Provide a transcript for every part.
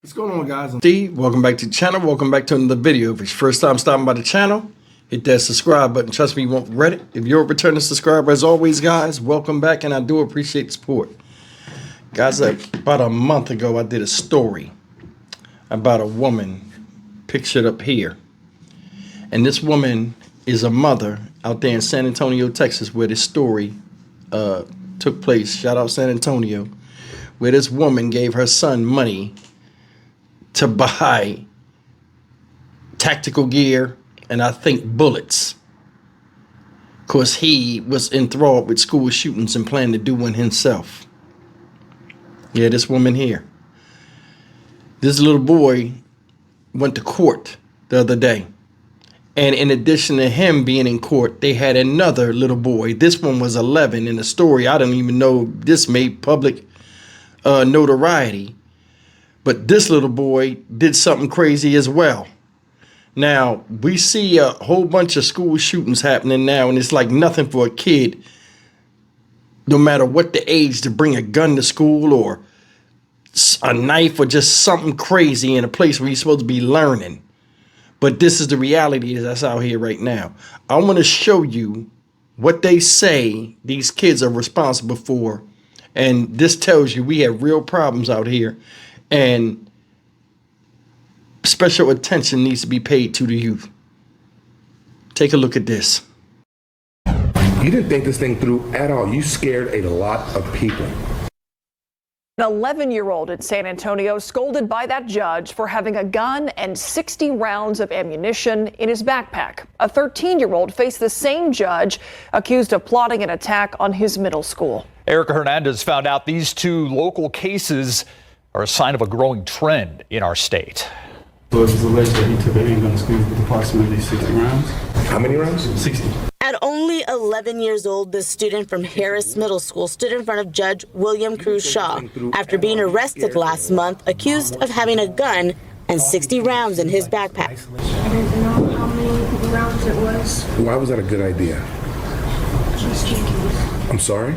What's going on, guys? I'm Steve. Welcome back to the channel. Welcome back to another video. If it's your first time stopping by the channel, hit that subscribe button. Trust me, you won't regret it. If you're a returning subscriber, as always, guys, welcome back, and I do appreciate the support. Guys, about a month ago, I did a story about a woman pictured up here. And this woman is a mother out there in San Antonio, Texas, where this story took place. Shout out San Antonio, where this woman gave her son money to buy tactical gear and I think bullets, because he was enthralled with school shootings and planned to do one himself. Yeah, this woman here. This little boy went to court the other day. And in addition to him being in court, they had another little boy. This one was 11 in the story. I didn't even know this made public notoriety. But this little boy did something crazy as well. Now, we see a whole bunch of school shootings happening now, and it's like nothing for a kid, no matter what the age, to bring a gun to school or a knife or just something crazy in a place where you're supposed to be learning. But this is the reality that's out here right now. I want to show you what they say these kids are responsible for. And this tells you we have real problems out here. And special attention needs to be paid to the youth. Take a look at this. You didn't think this thing through at all. You scared a lot of people. An 11-year-old in San Antonio scolded by that judge for having a gun and 60 rounds of ammunition in his backpack. A 13-year-old faced the same judge, accused of plotting an attack on his middle school. Erica Hernandez found out these two local cases are a sign of a growing trend in our state. So it was alleged that he took a handgun to school with approximately 60 rounds. How many rounds? 60. At only 11 years old, this student from Harris Middle School stood in front of Judge William Cruz Shaw after being arrested last month, accused of having a gun and 60 rounds in his backpack. I didn't know how many rounds it was. Why was that a good idea? Just in case. I'm sorry?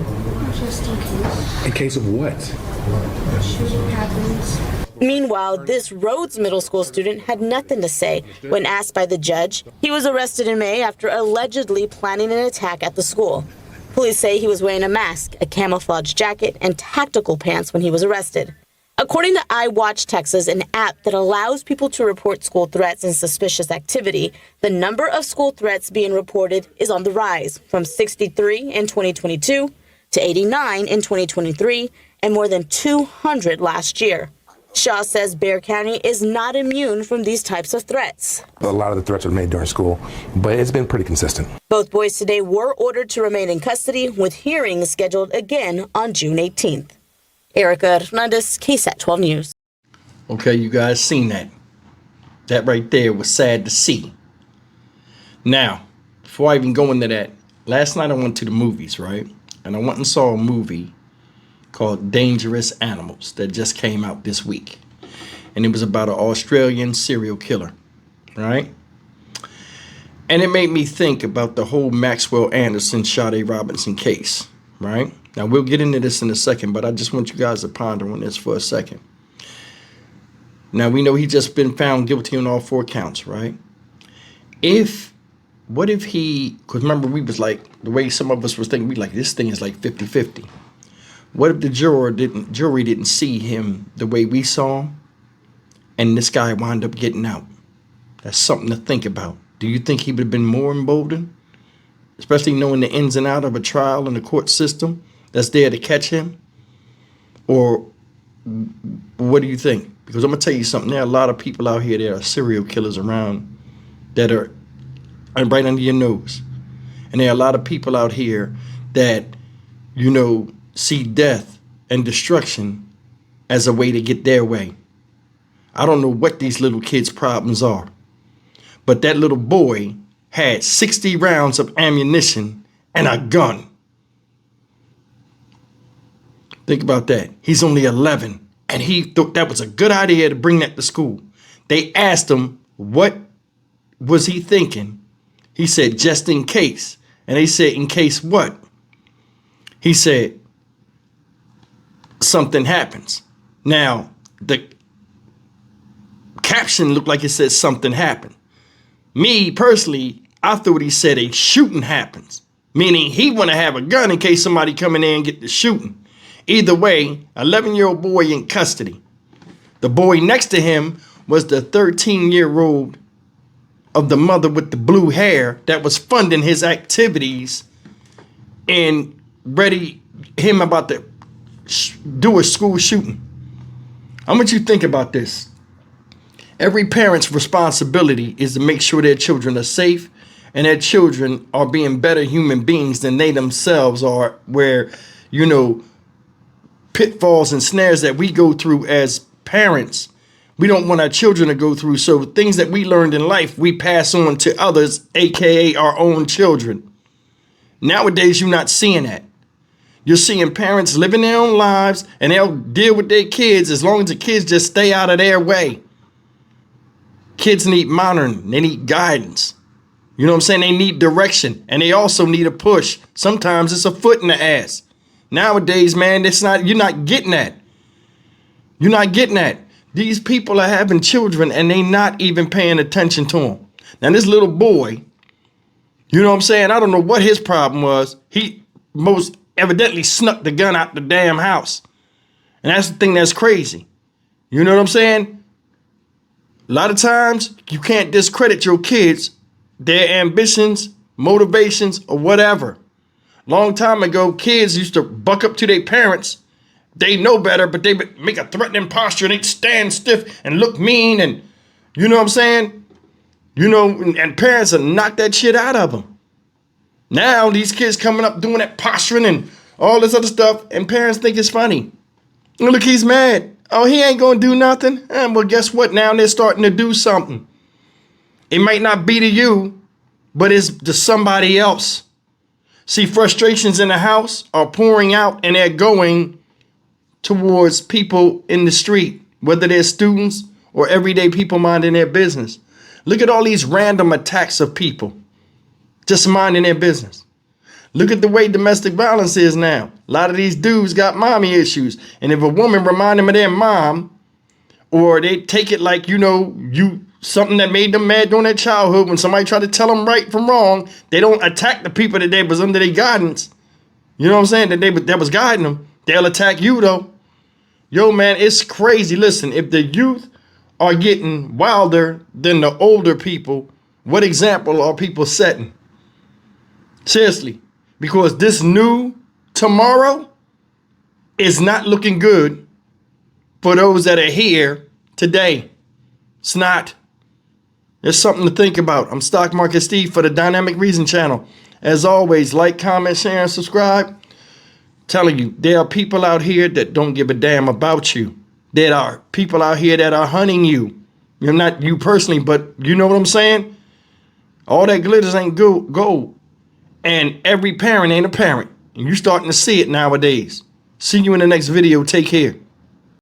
Just in case. In case of what? Shooting happens. Meanwhile, this Rhodes Middle School student had nothing to say when asked by the judge. He was arrested in May after allegedly planning an attack at the school. Police say he was wearing a mask, a camouflage jacket, and tactical pants when he was arrested. According to iWatch Texas, an app that allows people to report school threats and suspicious activity, the number of school threats being reported is on the rise, from 63 in 2022 to 89 in 2023, and more than 200 last year. Shaw says Bexar County is not immune from these types of threats. A lot of the threats were made during school, but it's been pretty consistent. Both boys today were ordered to remain in custody, with hearings scheduled again on June 18th. Erica Hernandez, KSAT 12 News. Okay, you guys seen that. That right there was sad to see. Now, before I even go into that, last night I went to the movies, right? And I went and saw a movie called Dangerous Animals that just came out this week. And it was about an Australian serial killer, right? And it made me think about the whole Maxwell Anderson, Sade Robinson case, right? Now, we'll get into this in a second, but I just want you guys to ponder on this for a second. Now, we know he just been found guilty on all 4 counts, right? What if he, because remember we was like, the way some of us was thinking, we like, this thing is like 50-50. What if the jury didn't see him the way we saw him, and this guy wound up getting out? That's something to think about. Do you think he would have been more emboldened? Especially knowing the ins and outs of a trial and the court system that's there to catch him? Or what do you think? Because I'm going to tell you something. There are a lot of people out here that are serial killers around that are right under your nose. And there are a lot of people out here that, you know, see death and destruction as a way to get their way. I don't know what these little kids' problems are, but that little boy had 60 rounds of ammunition and a gun. Think about that. He's only 11, and he thought that was a good idea to bring that to school. They asked him, what was he thinking? He said, just in case. And they said, in case what? He said, something happens. Now, caption looked like it said something happened. Me, personally, I thought he said a shooting happens, meaning he want to have a gun in case somebody come in there and get the shooting. Either way, 11-year-old boy in custody. The boy next to him was the 13-year-old of the mother with the blue hair that was funding his activities and ready him about to do a school shooting. I want you to think about this. Every parent's responsibility is to make sure their children are safe and their children are being better human beings than they themselves are, where, you know, pitfalls and snares that we go through as parents, we don't want our children to go through. So things that we learned in life, we pass on to others, aka our own children. Nowadays, you're not seeing that. You're seeing parents living their own lives and they'll deal with their kids as long as the kids just stay out of their way. Kids need monitoring, they need guidance. You know what I'm saying? They need direction, and they also need a push. Sometimes it's a foot in the ass. Nowadays, man, you're not getting that. You're not getting that. These people are having children and they not even paying attention to them. Now, this little boy, you know what I'm saying? I don't know what his problem was. He most evidently snuck the gun out the damn house. And that's the thing that's crazy. You know what I'm saying? A lot of times you can't discredit your kids, their ambitions, motivations, or whatever. Long time ago, kids used to buck up to their parents. They know better, but they make a threatening posture and they stand stiff and look mean. And you know what I'm saying? You know, and parents have knocked that shit out of them. Now these kids coming up doing that posturing and all this other stuff, and parents think it's funny. Look, he's mad. Oh, he ain't gonna do nothing. Well, guess what? Now they're starting to do something. It might not be to you, but it's to somebody else. See, frustrations in the house are pouring out and they're going towards people in the street, whether they're students or everyday people minding their business. Look at all these random attacks of people just minding their business. Look at the way domestic violence is now. A lot of these dudes got mommy issues. And if a woman remind them of their mom, or they take it like, you know, something that made them mad during their childhood, when somebody tried to tell them right from wrong, they don't attack the people that they was under their guidance. You know what I'm saying? That was guiding them. They'll attack you though. Yo, man, it's crazy. Listen, if the youth are getting wilder than the older people, what example are people setting? Seriously. Because this new tomorrow is not looking good for those that are here today. It's not. There's something to think about. I'm Stock Market Steve for the Dynamic Reason channel. As always, like, comment, share, and subscribe. Telling you, there are people out here that don't give a damn about you. There are people out here that are hunting you. You're not you personally, but you know what I'm saying? All that glitters ain't gold. And every parent ain't a parent. And you're starting to see it nowadays. See you in the next video. Take care.